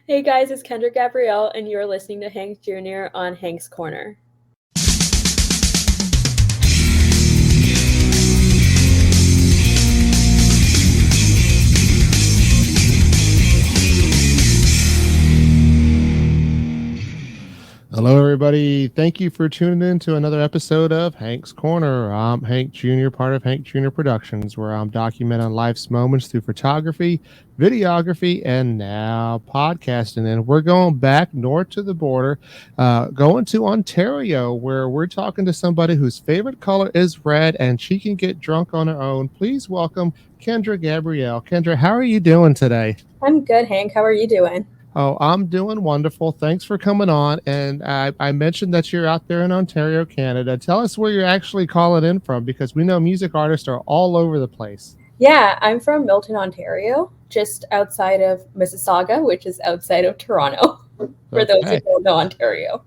Hey guys, it's Kendra Gabrielle, and you're listening to Hank Jr. on Hank's Corner. Hello, everybody. Thank you for tuning in to another episode of Hank's Corner. I'm Hank Jr., part of Hank Jr. Productions, where I'm documenting life's moments through photography, videography, and now podcasting. And we're going back north to the border, going to Ontario, where we're talking to somebody whose favorite color is red, and she can get drunk on her own. Please welcome Kendra Gabrielle. Kendra, how are you doing today? I'm good, Hank. How are you doing? Oh, I'm doing wonderful. Thanks for coming on. And I mentioned that you're out there in Ontario, Canada. Tell us where you're actually calling in from, because we know music artists are all over the place. Yeah, I'm from Milton, Ontario, just outside of Mississauga, which is outside of Toronto, for those who don't know Ontario.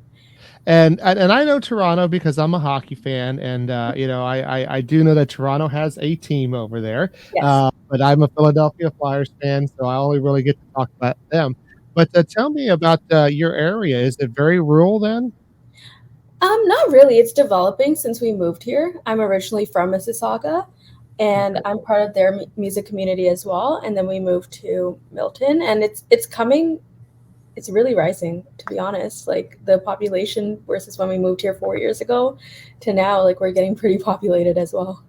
And I know Toronto because I'm a hockey fan, and I do know that Toronto has a team over there. Yes. But I'm a Philadelphia Flyers fan, so I only really get to talk about them. But tell me about your area. Is it very rural then? Not really. It's developing since we moved here. I'm originally from Mississauga, and I'm part of their music community as well. And then we moved to Milton, and it's coming. It's really rising, to be honest. Like the population versus when we moved here 4 years ago to now, like we're getting pretty populated as well.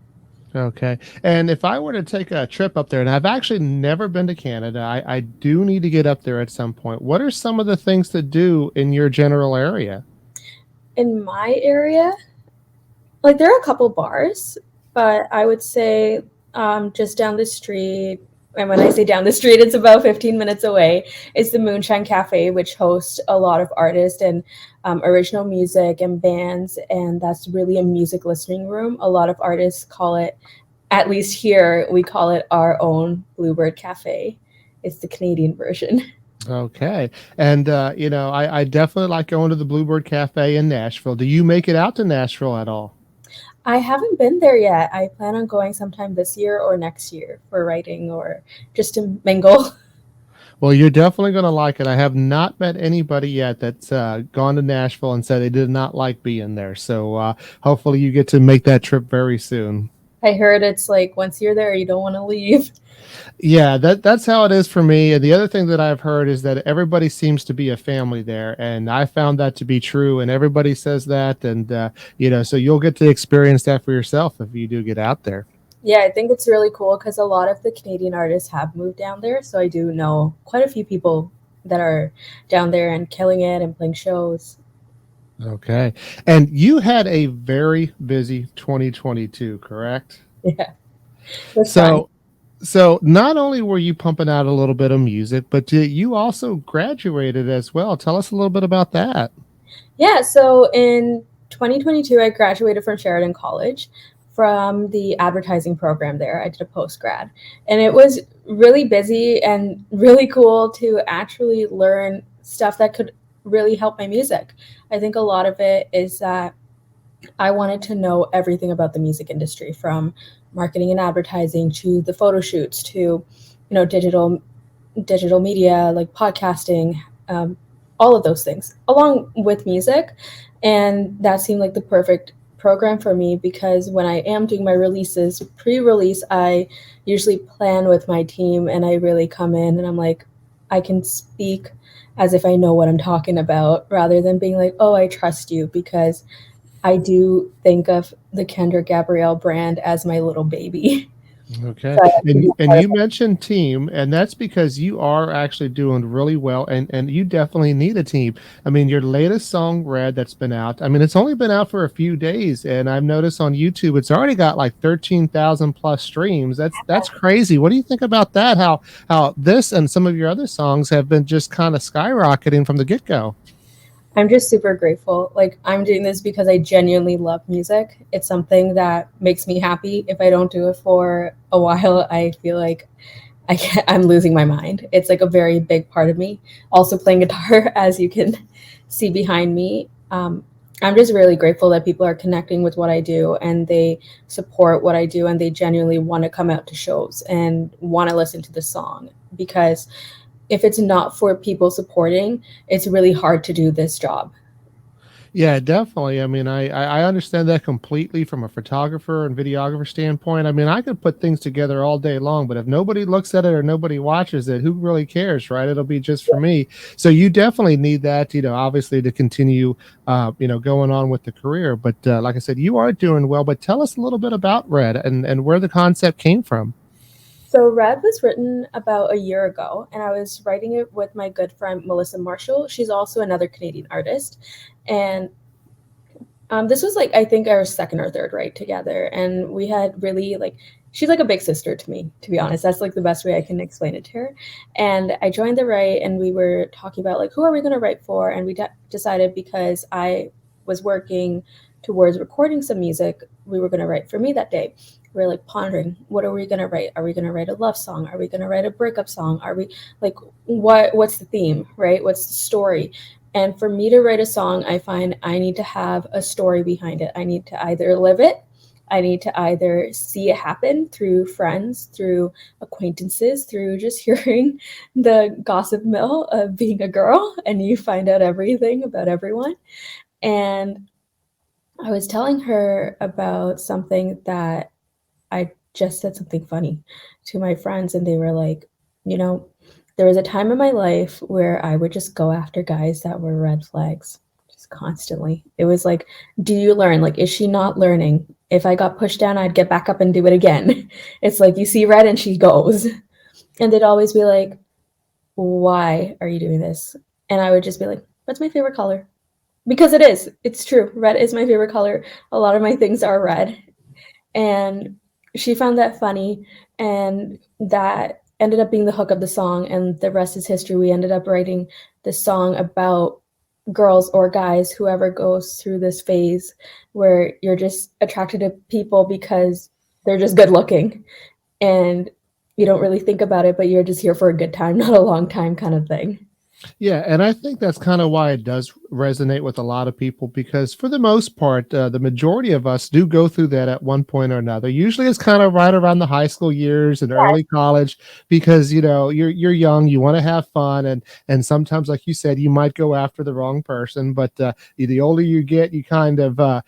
Okay. And if I were to take a trip up there, and I've actually never been to Canada, I do need to get up there at some point. What are some of the things to do in your general area? In my area, like there are a couple bars, but I would say just down the street, and when I say down the street, it's about 15 minutes away, is the Moonshine Cafe, which hosts a lot of artists and original music and bands, and that's really a music listening room. A lot of artists call it, at least here, we call it our own Bluebird Cafe. It's the Canadian version. Okay. And, I definitely like going to the Bluebird Cafe in Nashville. Do you make it out to Nashville at all? I haven't been there yet. I plan on going sometime this year or next year for writing or just to mingle. Well, you're definitely going to like it. I have not met anybody yet that's gone to Nashville and said they did not like being there. So hopefully you get to make that trip very soon. I heard it's like once you're there, you don't want to leave. Yeah, that's how it is for me. And the other thing that I've heard is that everybody seems to be a family there, and I found that to be true. And everybody says that, and so you'll get to experience that for yourself if you do get out there. Yeah, I think it's really cool because a lot of the Canadian artists have moved down there, so I do know quite a few people that are down there and killing it and playing shows. Okay, and you had a very busy 2022, correct? Yeah. So not only were you pumping out a little bit of music, but you also graduated as well. Tell us a little bit about that. Yeah, so in 2022, I graduated from Sheridan College from the advertising program there. I did a post-grad, and it was really busy and really cool to actually learn stuff that could really help my music. I think a lot of it is that I wanted to know everything about the music industry, from marketing and advertising to the photo shoots to, digital media like podcasting, all of those things along with music. And that seemed like the perfect program for me because when I am doing my releases, pre-release, I usually plan with my team and I really come in and I'm like, I can speak as if I know what I'm talking about rather than being like, oh, I trust you, because I do think of the Kendra Gabrielle brand as my little baby. Okay. And you mentioned team, and that's because you are actually doing really well, and you definitely need a team. I mean, your latest song, Red, that's been out, I mean, it's only been out for a few days, and I've noticed on YouTube it's already got like 13,000 plus streams. That's crazy. What do you think about that? How this and some of your other songs have been just kind of skyrocketing from the get-go? I'm just super grateful. Like, I'm doing this because I genuinely love music. It's something that makes me happy. If I don't do it for a while, I feel like I'm losing my mind. It's like a very big part of me. Also playing guitar, as you can see behind me. I'm just really grateful that people are connecting with what I do and they support what I do and they genuinely want to come out to shows and want to listen to the song, because if it's not for people supporting, it's really hard to do this job. Yeah, definitely. I mean, I understand that completely from a photographer and videographer standpoint. I mean, I could put things together all day long, but if nobody looks at it or nobody watches it, who really cares, right? It'll be just for me. So you definitely need that, obviously to continue, going on with the career. But like I said, you are doing well. But tell us a little bit about Red and where the concept came from. So Red was written about a year ago, and I was writing it with my good friend Melissa Marshall. She's also another Canadian artist, and this was like I think our second or third write together, and we had really like she's like a big sister to me, to be honest. That's like the best way I can explain it to her. And I joined the write, and we were talking about like who are we going to write for, and we decided because I was working towards recording some music, we were going to write for me that day. We're like pondering, what are we going to write? Are we going to write a love song? Are we going to write a breakup song? Are we like what's the theme, right? What's the story? And for me to write a song, I find I need to have a story behind it. I need to either live it, I need to either see it happen through friends, through acquaintances, through just hearing the gossip mill of being a girl, and you find out everything about everyone. And I was telling her about something that I just said something funny to my friends, and they were like, there was a time in my life where I would just go after guys that were red flags, just constantly. It was like, do you learn? Like, is she not learning? If I got pushed down, I'd get back up and do it again. It's like, you see red and she goes. And they'd always be like, why are you doing this? And I would just be like, that's my favorite color. Because it is. It's true. Red is my favorite color. A lot of my things are red. And she found that funny, and that ended up being the hook of the song, and the rest is history. We ended up writing this song about girls or guys, whoever goes through this phase where you're just attracted to people because they're just good looking, and you don't really think about it, but you're just here for a good time, not a long time kind of thing. Yeah, and I think that's kind of why it does resonate with a lot of people because, for the most part, the majority of us do go through that at one point or another. Usually, it's kind of right around the high school years and early college because you're young, you want to have fun, and sometimes, like you said, you might go after the wrong person. But the older you get, you kind of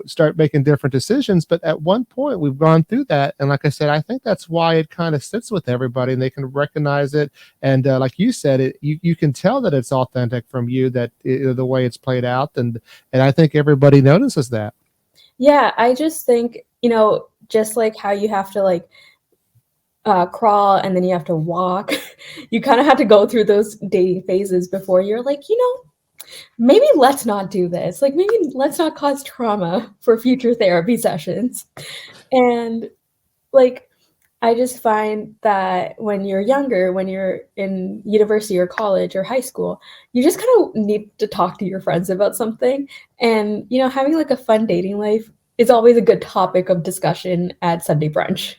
start making different decisions. But at one point, we've gone through that, and like I said, I think that's why it kind of sits with everybody, and they can recognize it. And like you said, you can tell that it's authentic from you, that the way it's played out, and I think everybody notices that. Yeah, I just think, just like how you have to like crawl and then you have to walk, you kind of have to go through those dating phases before you're like, maybe let's not do this. Like, maybe let's not cause trauma for future therapy sessions. And like, I just find that when you're younger, when you're in university or college or high school, you just kind of need to talk to your friends about something. And, having like a fun dating life is always a good topic of discussion at Sunday brunch.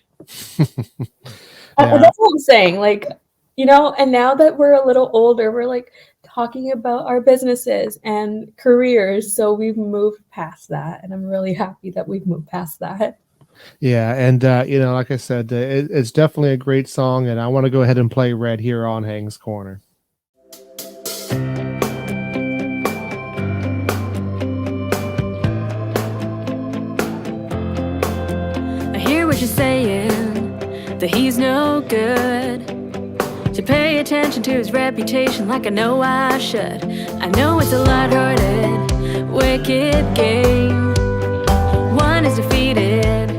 Yeah. That's what I'm saying. Like, and now that we're a little older, we're like talking about our businesses and careers. So we've moved past that. And I'm really happy that we've moved past that. Yeah, and like I said, it's definitely a great song, and I want to go ahead and play Red here on Hank's Corner. I hear what you're saying, that he's no good. To pay attention to his reputation like I know I should. I know it's a lighthearted, wicked game. One is defeated,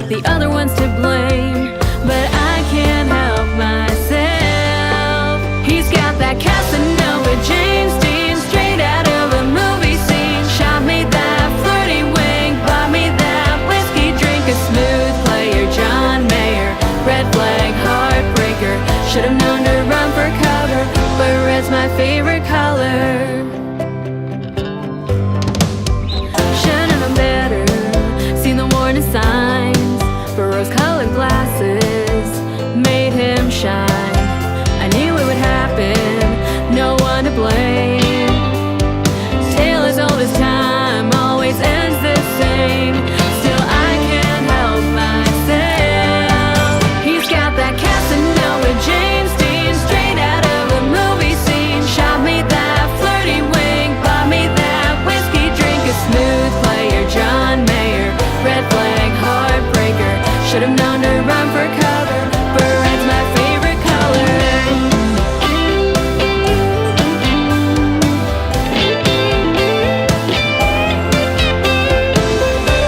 the other one's to blame, but I can't help myself. He's got that Casanova James Dean, straight out of a movie scene. Shot me that flirty wink, bought me that whiskey drink. A smooth player, John Mayer, red flag, heartbreaker. Should've known to run for cover, but red's my favorite color. Should've known better, seen the warning signs. But rose-colored glasses made him shine. I knew it would happen, no one to blame. Tale as old as time, always ends the same. Still I can't help myself. He's got that Casanova James Dean, straight out of a Should've known to run for cover, but red's my favorite color.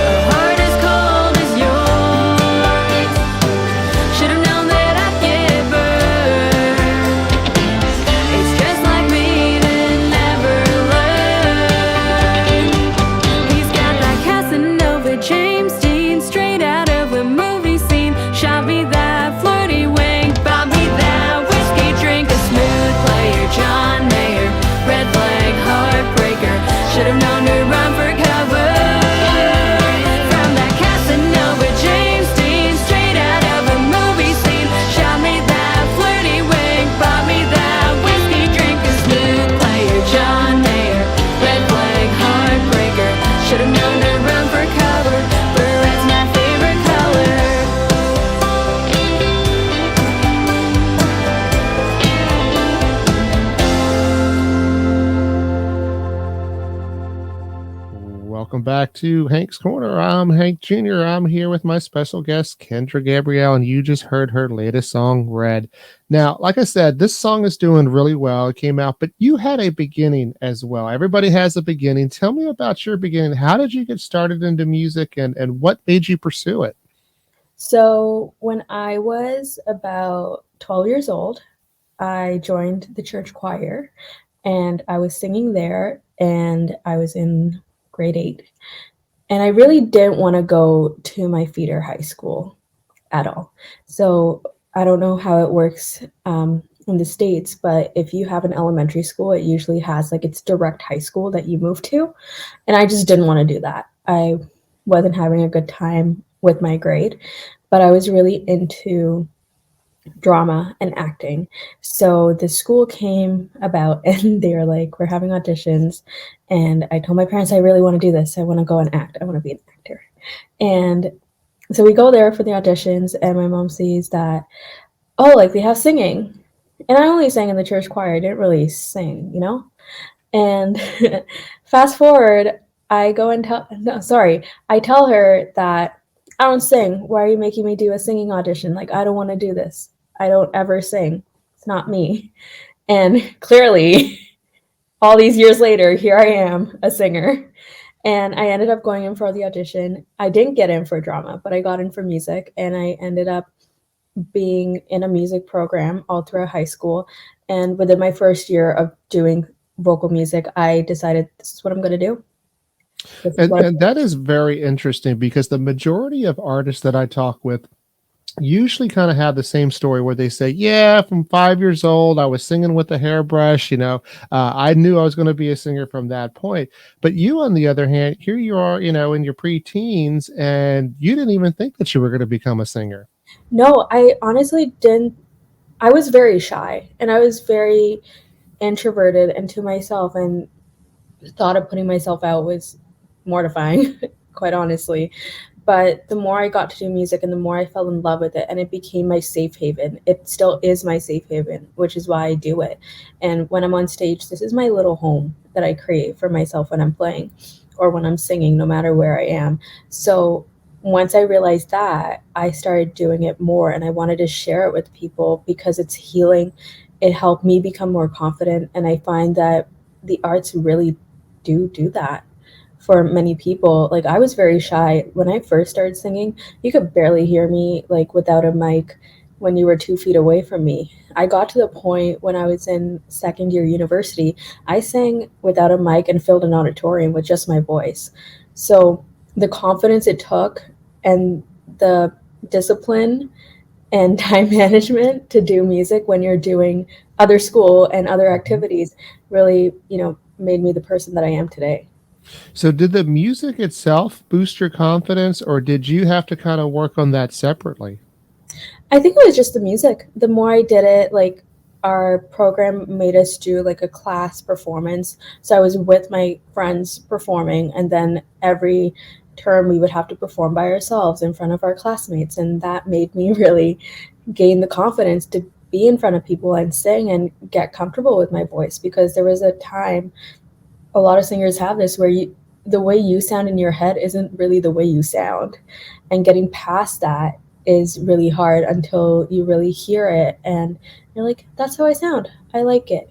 A heart as cold as yours. Should've known that I'd get burned. It's just like me to never learn. He's got that Casanova James Dean, straight out of a movie scene. Shot me that flirty wink, bought me that whiskey drink. A smooth player, John Mayer, red flag heartbreaker. Should've known to run for cover. From that Casanova James Dean, straight out of a movie scene. Shot me that flirty wink, bought me that whiskey drink. A smooth player, John Mayer, red flag heartbreaker. Should've known to run for cover, but red's my favorite color. Welcome back to Hank's Corner. I'm Hank Jr. I'm here with my special guest, Kendra Gabrielle, and you just heard her latest song, Red. Now, like I said, this song is doing really well. It came out, but you had a beginning as well. Everybody has a beginning. Tell me about your beginning. How did you get started into music, and what made you pursue it? So when I was about 12 years old, I joined the church choir and I was singing there, and I was in grade 8. And I really didn't want to go to my feeder high school at all. So I don't know how it works in the States, but if you have an elementary school, it usually has like its direct high school that you move to. And I just didn't want to do that. I wasn't having a good time with my grade, but I was really into drama and acting. So the school came about and they were like, we're having auditions. And I told my parents, I really want to do this. I want to go and act. I want to be an actor. And so we go there for the auditions, and my mom sees that, oh, like they have singing. And I only sang in the church choir. I didn't really sing, you know? And fast forward, I tell her that I don't sing. Why are you making me do a singing audition? Like, I don't want to do this. I don't ever sing. It's not me. And clearly, all these years later, here I am, a singer. And I ended up going in for the audition. I didn't get in for drama, but I got in for music. And I ended up being in a music program all throughout high school. And within my first year of doing vocal music, I decided this is what I'm going to do. And that is very interesting, because the majority of artists that I talk with usually kind of have the same story where they say, yeah, from 5 years old, I was singing with a hairbrush, I knew I was going to be a singer from that point. But you, on the other hand, here you are, in your pre-teens, and you didn't even think that you were going to become a singer. No, I honestly didn't. I was very shy, and I was very introverted into myself, and the thought of putting myself out was mortifying, quite honestly. But the more I got to do music and the more I fell in love with it, and it became my safe haven. It still is my safe haven, which is why I do it. And when I'm on stage, this is my little home that I create for myself when I'm playing or when I'm singing, no matter where I am. So once I realized that, I started doing it more, and I wanted to share it with people because it's healing. It helped me become more confident. And I find that the arts really do that for many people. Like, I was very shy when I first started singing. You could barely hear me, like, without a mic when you were 2 feet away from me. I got to the point when I was in second year university, I sang without a mic and filled an auditorium with just my voice. So the confidence it took and the discipline and time management to do music when you're doing other school and other activities really, made me the person that I am today. So did the music itself boost your confidence, or did you have to kind of work on that separately? I think it was just the music. The more I did it, like, our program made us do like a class performance. So I was with my friends performing, and then every term we would have to perform by ourselves in front of our classmates. And that made me really gain the confidence to be in front of people and sing and get comfortable with my voice, because there was a time, a lot of singers have this, where the way you sound in your head isn't really the way you sound. And getting past that is really hard until you really hear it and you're like, that's how I sound. I like it.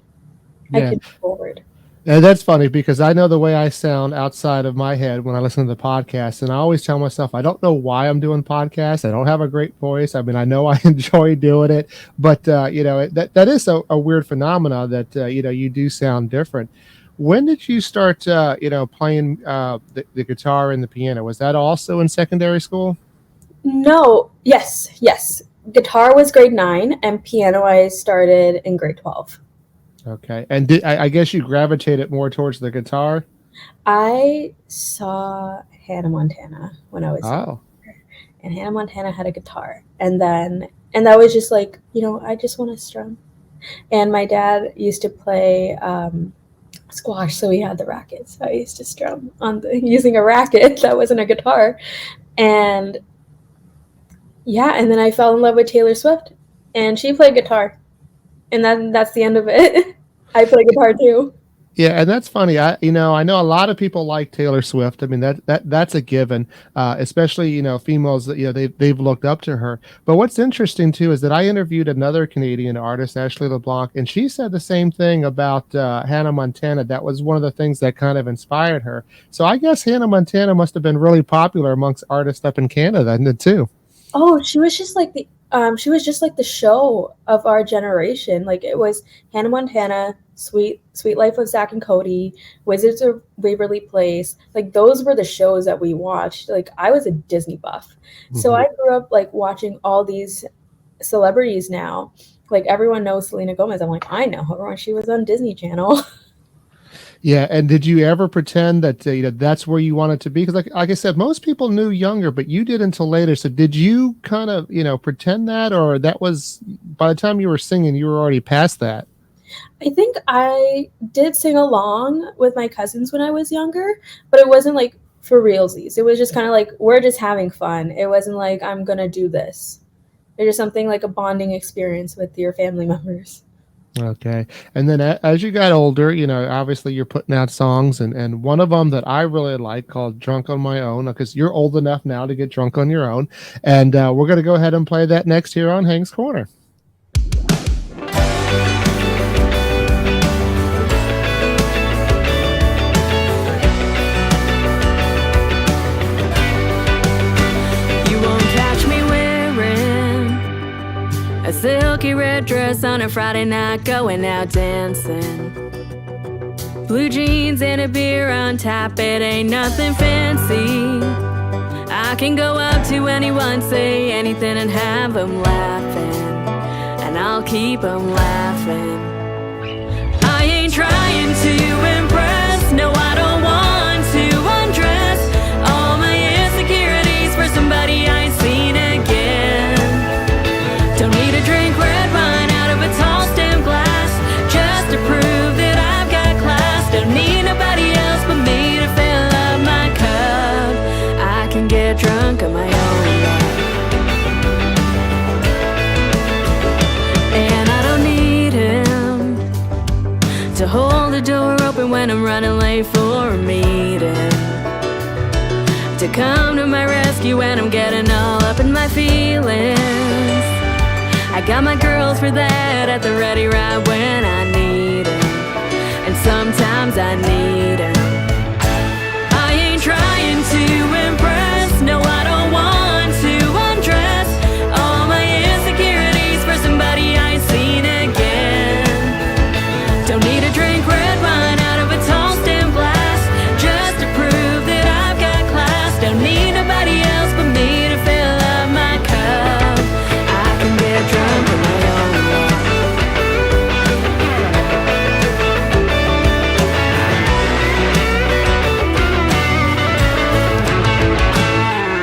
I can move forward. And that's funny because I know the way I sound outside of my head when I listen to the podcast. And I always tell myself, I don't know why I'm doing podcasts. I don't have a great voice. I mean, I know I enjoy doing it, but that is a weird phenomena that, you do sound different. When did you start, playing the guitar and the piano? Was that also in secondary school? No. Yes. Guitar was grade 9 and piano I started in grade 12. Okay. And I guess you gravitated more towards the guitar? I saw Hannah Montana when I was Oh. younger, and Hannah Montana had a guitar. And that was just like, I just want to strum. And my dad used to play squash, so he had the racket. So I used to strum using a racket that wasn't a guitar. And and then I fell in love with Taylor Swift, and she played guitar. And that's the end of it. I play guitar too. Yeah, and that's funny. I know a lot of people like Taylor Swift. I mean that's a given, especially females that they've looked up to her. But what's interesting too is that I interviewed another Canadian artist, Ashley LeBlanc, and she said the same thing about Hannah Montana. That was one of the things that kind of inspired her. So I guess Hannah Montana must have been really popular amongst artists up in Canada too. Oh, she was just like the show of our generation. Like it was Hannah Montana, Sweet Life of Zack and Cody, Wizards of Waverly Place. Like those were the shows that we watched. Like I was a Disney buff. Mm-hmm. So I grew up like watching all these celebrities now. Like everyone knows Selena Gomez. I'm like, I know her when she was on Disney Channel. Yeah, and did you ever pretend that that's where you wanted to be? Because like I said, most people knew younger, but you did until later. So did you kind of pretend that, or that was by the time you were singing, you were already past that? I think I did sing along with my cousins when I was younger, but it wasn't like for realsies. It was just kind of like we're just having fun. It wasn't like I'm gonna do this. It was something like a bonding experience with your family members. Okay. And then as you got older, obviously you're putting out songs and one of them that I really like called Drunk on My Own, because you're old enough now to get drunk on your own. And we're going to go ahead and play that next here on Hank's Corner. A silky red dress on a Friday night, going out dancing. Blue jeans and a beer on tap, it ain't nothing fancy. I can go up to anyone, say anything and have them laughing. And I'll keep them laughing. I ain't trying to impress, no I don't want to undress all my insecurities for somebody I ain't seen again. Don't need to drink red wine out of a tall stem glass just to prove that I've got class. Don't need nobody else but me to fill up my cup. I can get drunk on my own. And I don't need him to hold the door open when I'm running late for a meeting, to come to my rescue when I'm getting all up in my feelings. I got my girls for that at the ready right when I need them. And sometimes I need them. I ain't trying to impress, no I don't want to undress all my insecurities for somebody I ain't seen again. Don't need to drink red wine out of a tall stem glass just to prove that I've got class. Don't need nobody else but me to fill up my cup. I can get drunk on my own.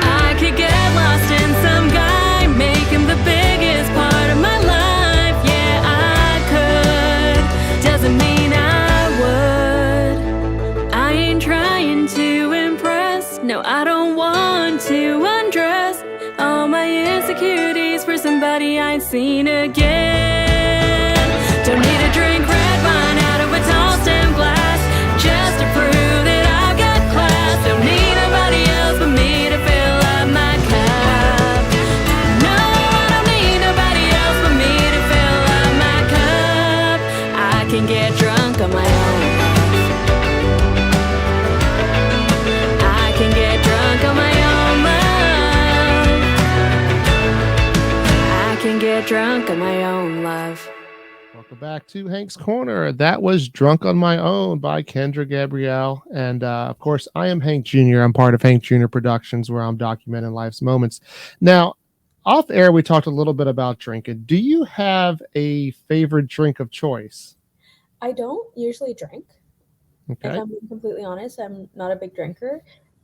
I could get lost in some guy, make him the biggest part of my life. Yeah, I could, doesn't mean I would. I ain't trying to impress, no I don't want to undress all my insecurities for somebody I ain't seen again. Don't need to drink red wine out of a tall stem glass just to prove that I've got class. Don't need nobody else but me to fill up my cup. No, drunk on my own. I can get drunk on my own love. I can get drunk on my own love. Welcome back to Hank's Corner. That was Drunk on My Own by Kendra Gabrielle. And of course, I am Hank Jr. I'm part of Hank Jr. Productions, where I'm documenting life's moments. Now, off air, we talked a little bit about drinking. Do you have a favorite drink of choice? I don't usually drink. Okay. If I'm being completely honest, I'm not a big drinker,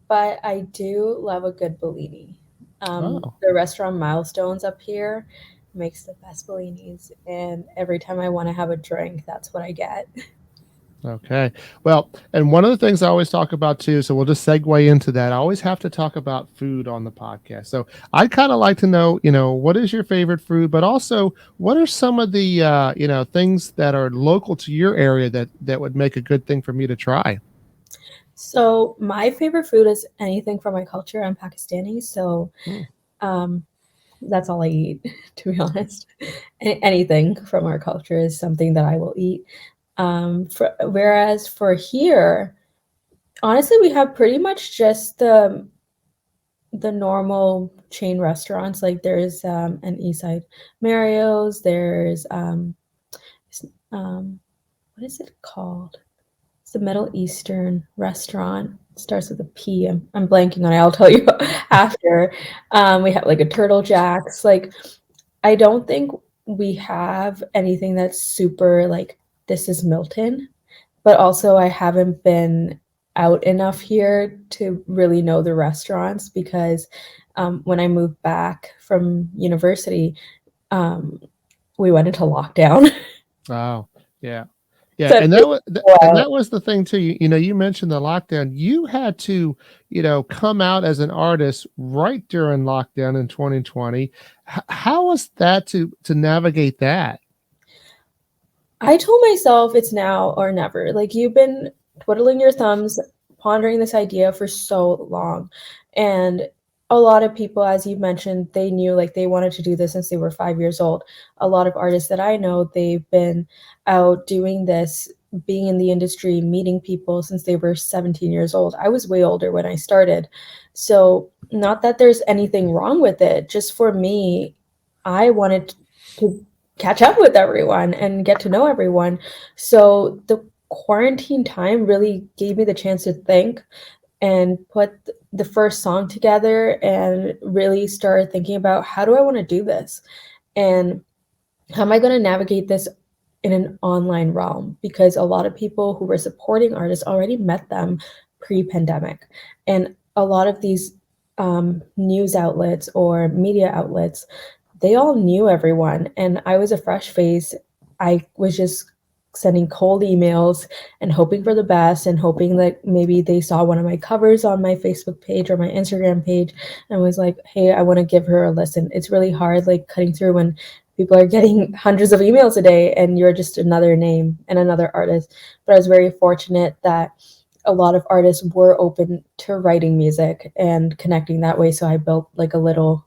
but I do love a good Bellini. The restaurant Milestones up here makes the best Bellinis, and every time I want to have a drink, that's what I get. Okay. Well, and one of the things I always talk about too, so we'll just segue into that. I always have to talk about food on the podcast. So I kind of like to know, what is your favorite food, but also what are some of the, things that are local to your area that would make a good thing for me to try? So my favorite food is anything from my culture. I'm Pakistani, so that's all I eat, to be honest. Anything from our culture is something that I will eat. Whereas for here, honestly, we have pretty much just the normal chain restaurants. Like there's an Eastside Mario's. There's what is it called? It's a Middle Eastern restaurant. It starts with a P. I'm blanking on it. I'll tell you after. We have like a Turtle Jack's. Like I don't think we have anything that's super like this is Milton, but also I haven't been out enough here to really know the restaurants because when I moved back from university, we went into lockdown. Oh, yeah. Yeah, So and that was the thing too. You mentioned the lockdown. You had to, come out as an artist right during lockdown in 2020. How was that to navigate that? I told myself it's now or never. Like you've been twiddling your thumbs, pondering this idea for so long. And a lot of people, as you mentioned, they knew like they wanted to do this since they were 5 years old. A lot of artists that I know, they've been out doing this, being in the industry, meeting people since they were 17 years old. I was way older when I started. So not that there's anything wrong with it. Just for me, I wanted to catch up with everyone and get to know everyone. So the quarantine time really gave me the chance to think and put the first song together and really start thinking about how do I want to do this? And how am I going to navigate this in an online realm? Because a lot of people who were supporting artists already met them pre-pandemic. And a lot of these news outlets or media outlets, they all knew everyone. And I was a fresh face. I was just sending cold emails and hoping for the best and hoping that maybe they saw one of my covers on my Facebook page or my Instagram page and was like, hey, I want to give her a listen. It's really hard, like cutting through when people are getting hundreds of emails a day and you're just another name and another artist. But I was very fortunate that a lot of artists were open to writing music and connecting that way. So I built like a little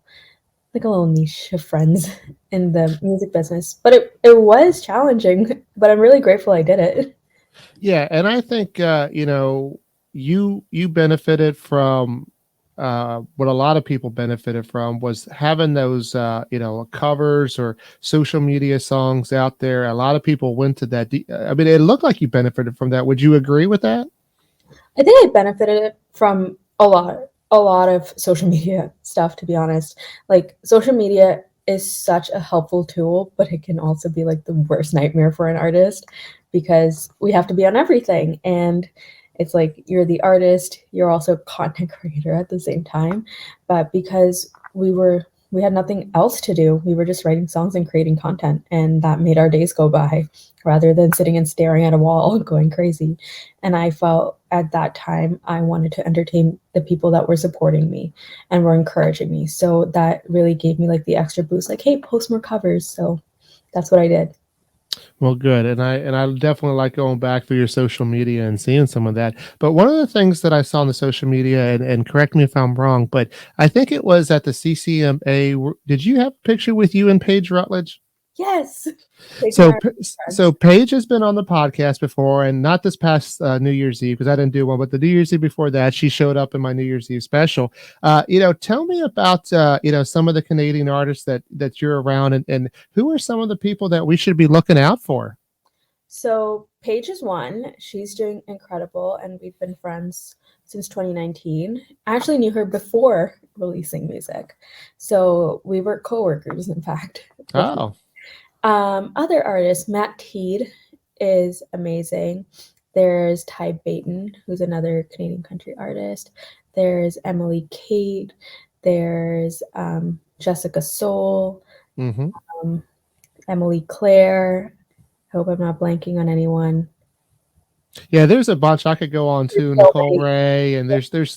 niche of friends in the music business, but it was challenging, but I'm really grateful I did it. Yeah. And I think, you benefited from, what a lot of people benefited from was having those, covers or social media songs out there. A lot of people went to that. I mean, it looked like you benefited from that. Would you agree with that? I think I benefited from a lot of social media stuff, to be honest. Like social media is such a helpful tool, but it can also be like the worst nightmare for an artist because we have to be on everything. And it's like you're the artist, you're also a content creator at the same time. But because we had nothing else to do, we were just writing songs and creating content, and that made our days go by rather than sitting and staring at a wall going crazy. And I felt at that time I wanted to entertain the people that were supporting me and were encouraging me. So that really gave me like the extra boost, like, hey, post more covers. So that's what I did. Well, good. And I definitely like going back through your social media and seeing some of that. But one of the things that I saw on the social media, and correct me if I'm wrong, but I think it was at the CCMA. Did you have a picture with you and Paige Rutledge? Yes. Paige and So, I are so friends. Paige has been on the podcast before, and not this past New Year's Eve because I didn't do one, but the New Year's Eve before that, she showed up in my New Year's Eve special. Tell me about some of the Canadian artists that you're around, and who are some of the people that we should be looking out for. So Paige is one. She's doing incredible, and we've been friends since 2019. I actually knew her before releasing music, so we were coworkers, in fact. Before. Oh, Other artists, Matt Teed is amazing. There's Ty Baton, who's another Canadian country artist. There's Emily Kate. There's Jessica Soul, mm-hmm. um, Emily Claire. Hope I'm not blanking on anyone. Yeah, there's a bunch I could go on to. So Nicole many. Rayy, and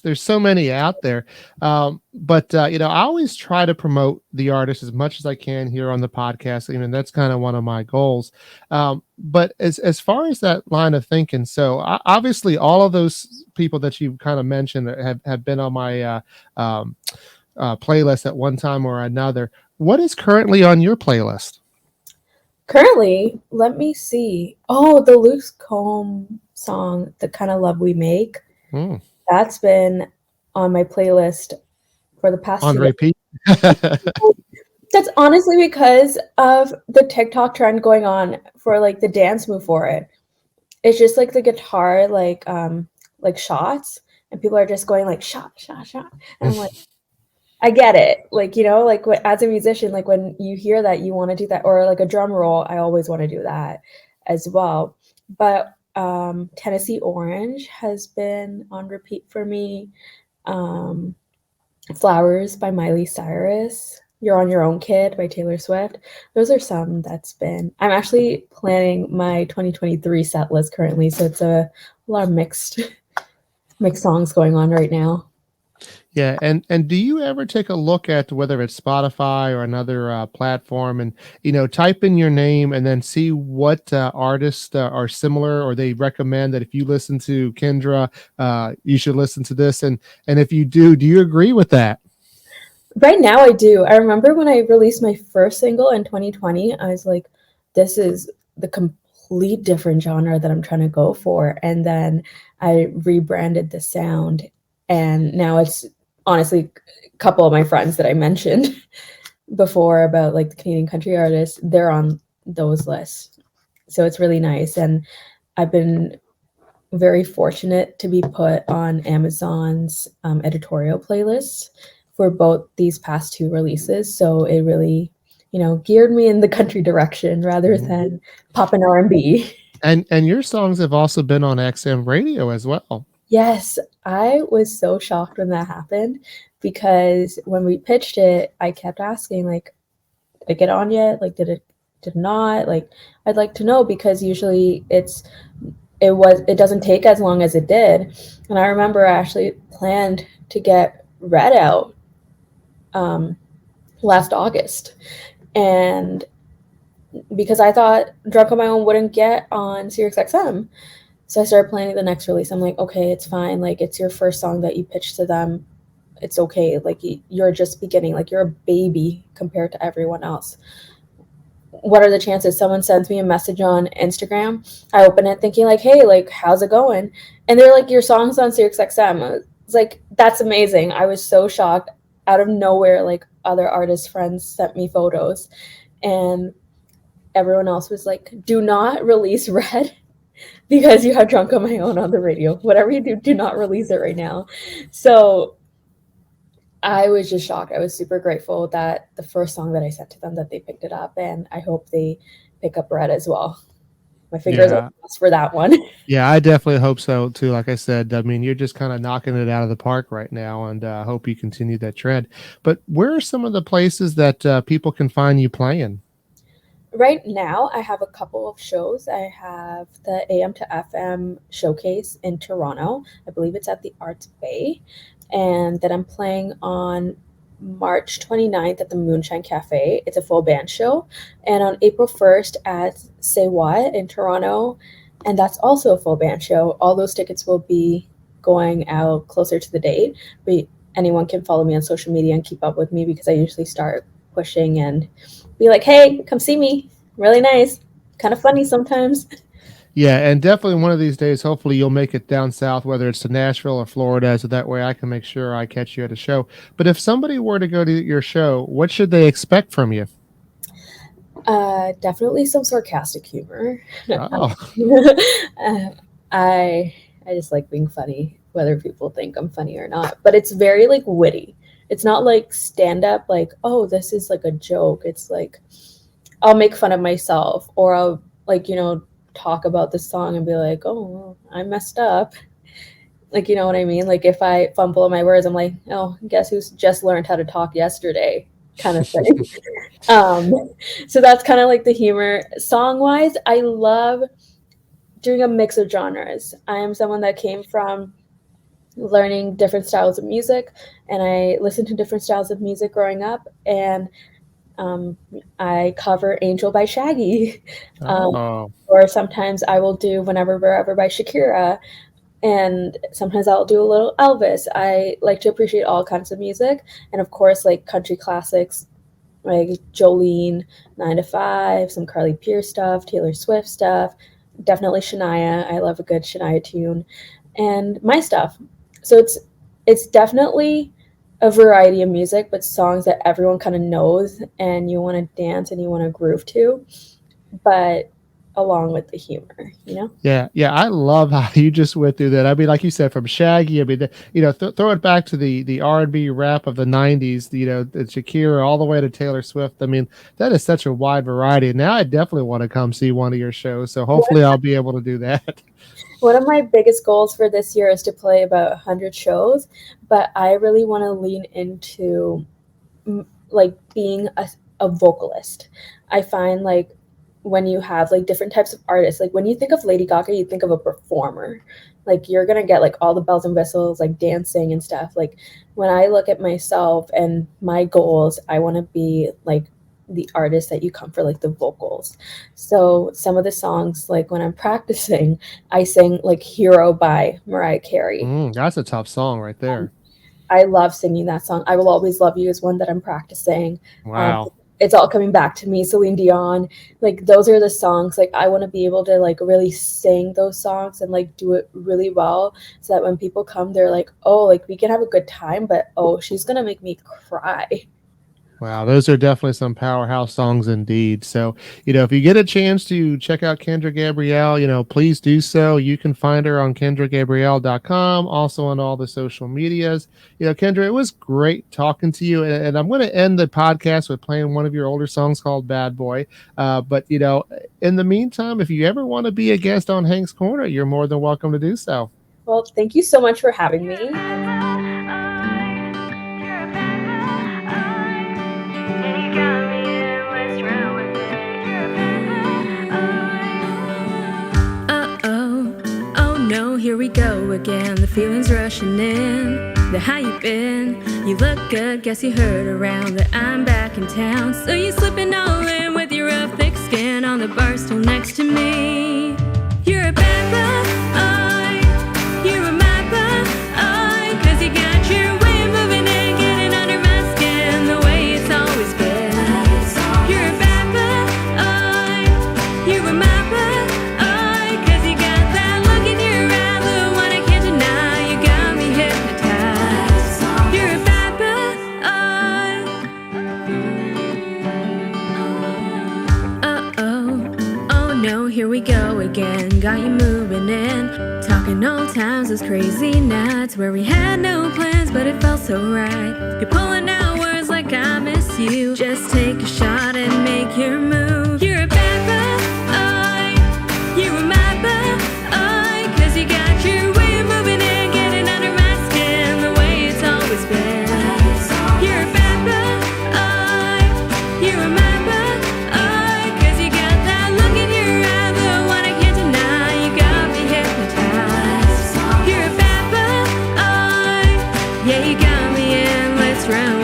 there's so many out there. But I always try to promote the artist as much as I can here on the podcast. That's kind of one of my goals. But as far as that line of thinking, so obviously all of those people that you kind of mentioned have been on my playlist at one time or another. What is currently on your playlist? Currently, let me see. Oh, the Luke Combs song, The Kind of Love We Make. Mm. That's been on my playlist for the past On 2 repeat. That's honestly because of the TikTok trend going on for like the dance move for it. It's just like the guitar like shots, and people are just going like shot, shot, shot. And I'm like, I get it. Like, like as a musician, like when you hear that, you want to do that, or like a drum roll, I always want to do that as well. But Tennessee Orange has been on repeat for me. Flowers by Miley Cyrus. You're on Your Own Kid by Taylor Swift. Those are some that's been. I'm actually planning my 2023 set list currently, so it's a lot of mixed songs going on right now. Yeah, and do you ever take a look at whether it's Spotify or another platform, and type in your name and then see what artists are similar, or they recommend that if you listen to Kendra, you should listen to this, and if you do you agree with that? Right now, I do. I remember when I released my first single in 2020, I was like, this is the complete different genre that I'm trying to go for. And then I rebranded the sound, and now it's honestly a couple of my friends that I mentioned before about like the Canadian country artists, they're on those lists. So it's really nice. And I've been very fortunate to be put on Amazon's editorial playlist for both these past two releases. So it really, geared me in the country direction rather than pop and R&B. And your songs have also been on XM radio as well. Yes, I was so shocked when that happened, because when we pitched it, I kept asking, like, did it get on yet? Like, did it not? Like, I'd like to know, because usually it doesn't take as long as it did. And I remember I actually planned to get Red out last August. And because I thought Drunk on My Own wouldn't get on SiriusXM. So I started planning the next release. I'm like, okay, it's fine. Like, it's your first song that you pitched to them. It's okay. Like, you're just beginning. Like, you're a baby compared to everyone else. What are the chances someone sends me a message on Instagram? I open it thinking like, hey, like, how's it going? And they're like, your song's on SiriusXM. It's like, that's amazing. I was so shocked. Out of nowhere, like, other artist friends sent me photos, and everyone else was like, do not release Red because you have Drunk on My Own on the radio. Whatever you do not release it right now. So I was just shocked. I was super grateful that the first song that I sent to them, that they picked it up, and I hope they pick up Red as well. My fingers are crossed for that one. Yeah, I definitely hope so too. Like I said, you're just kind of knocking it out of the park right now, and I hope you continue that trend. But where are some of the places that people can find you playing? Right now, I have a couple of shows. I have the AM to FM showcase in Toronto. I believe it's at the Arts Bay. And then I'm playing on March 29th at the Moonshine Cafe. It's a full band show. And on April 1st at Say What in Toronto. And that's also a full band show. All those tickets will be going out closer to the date. But anyone can follow me on social media and keep up with me, because I usually start pushing and be like, hey, come see me. Really nice. Kind of funny sometimes. Yeah, and definitely one of these days, hopefully you'll make it down south, whether it's to Nashville or Florida, so that way I can make sure I catch you at a show. But if somebody were to go to your show, what should they expect from you? Definitely some sarcastic humor. Oh, I just like being funny, whether people think I'm funny or not. But it's very like witty. It's not like stand up, like, oh, this is like a joke. It's like I'll make fun of myself, or I'll like, talk about the song and be like, oh, well, I messed up. Like, you know what I mean? Like if I fumble on my words, I'm like, oh, guess who's just learned how to talk yesterday, kind of thing. So that's kind of like the humor. Song wise, I love doing a mix of genres. I am someone that came from learning different styles of music, and I listened to different styles of music growing up, and I cover Angel by Shaggy. oh, Or sometimes I will do Whenever Wherever by Shakira, and sometimes I'll do a little Elvis. I like to appreciate all kinds of music, and of course like country classics like Jolene, 9 to 5, some Carly Pearce stuff, Taylor Swift stuff, definitely Shania. I love a good Shania tune, and my stuff. So it's definitely a variety of music, but songs that everyone kind of knows and you want to dance and you want to groove to, but along with the humor, yeah, yeah. I love how you just went through that. I mean, like you said, from Shaggy. I mean, throw it back to the R&B rap of the '90s. The Shakira all the way to Taylor Swift. I mean, that is such a wide variety. Now I definitely want to come see one of your shows. So hopefully I'll be able to do that. One of my biggest goals for this year is to play about 100 shows, but I really want to lean into like being a vocalist. I find like when you have like different types of artists, like when you think of Lady Gaga, you think of a performer. Like you're gonna get like all the bells and whistles, like dancing and stuff. Like when I look at myself and my goals, I want to be like the artist that you come for, like the vocals. So some of the songs, like when I'm practicing, I sing like Hero by Mariah Carey. That's a tough song right there. I love singing that song. I Will Always Love You is one that I'm practicing. Wow. It's All Coming Back to Me, Celine Dion. Like those are the songs, like I want to be able to like really sing those songs and like do it really well, so that when people come, they're like, oh, like we can have a good time, but oh, she's gonna make me cry. Wow, those are definitely some powerhouse songs indeed. So, if you get a chance to check out Kendra Gabrielle, please do so. You can find her on KendraGabrielle.com, also on all the social medias. Kendra, it was great talking to you. And I'm going to end the podcast with playing one of your older songs called Bad Boy. But, in the meantime, if you ever want to be a guest on Hank's Corner, you're more than welcome to do so. Well, thank you so much for having me. Here we go again, the feelings rushing in. The how you been? You look good, guess you heard around that I'm back in town. So you slipping all in with your rough thick skin on the bar stool next to me. You're a bad boy, you're a mad boy, 'cause you got your way of moving and getting under my skin the way it's always been. You're a bad boy, you're a mad boy. Here we go again, got you moving in. Talking old times, those crazy nights where we had no plans, but it felt so right. You're pulling out words like I miss you. Just take a shot and make your move. You're a bad boy, you're a mad boy, 'cause you got your way of moving and getting under my skin the way it's always been. You're a bad boy, you're a mad boy. Yeah, you got me in, let's run.